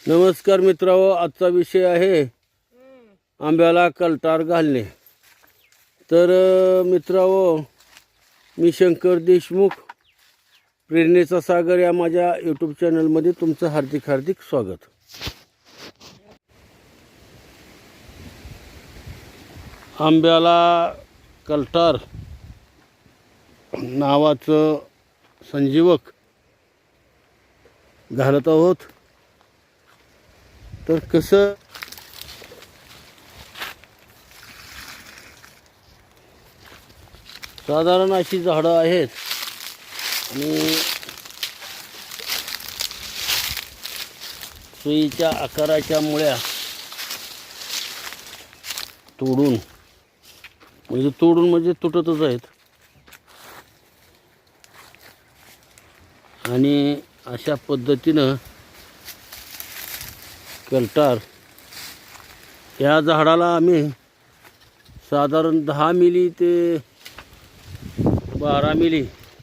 नमस्कार मित्रांनो, आजचा विषय आहे आंब्याला कलटार घालणे. तर मित्रांनो, मी शंकर देशमुख, प्रेरणेचा सागर या माझ्या यूट्यूब चॅनलमध्ये तुमचं हार्दिक स्वागत. आंब्याला कलटार नावाचं संजीवक घालत आहोत. तर कसं साधारण अशी झाडं आहेत आणि सुईच्या आकाराच्या मुळ्या तोडून म्हणजे तुटतच आहेत. आणि अशा पद्धतीनं कलटार या झाडाला आम्ही साधारण 10 मिली ते 12 मिली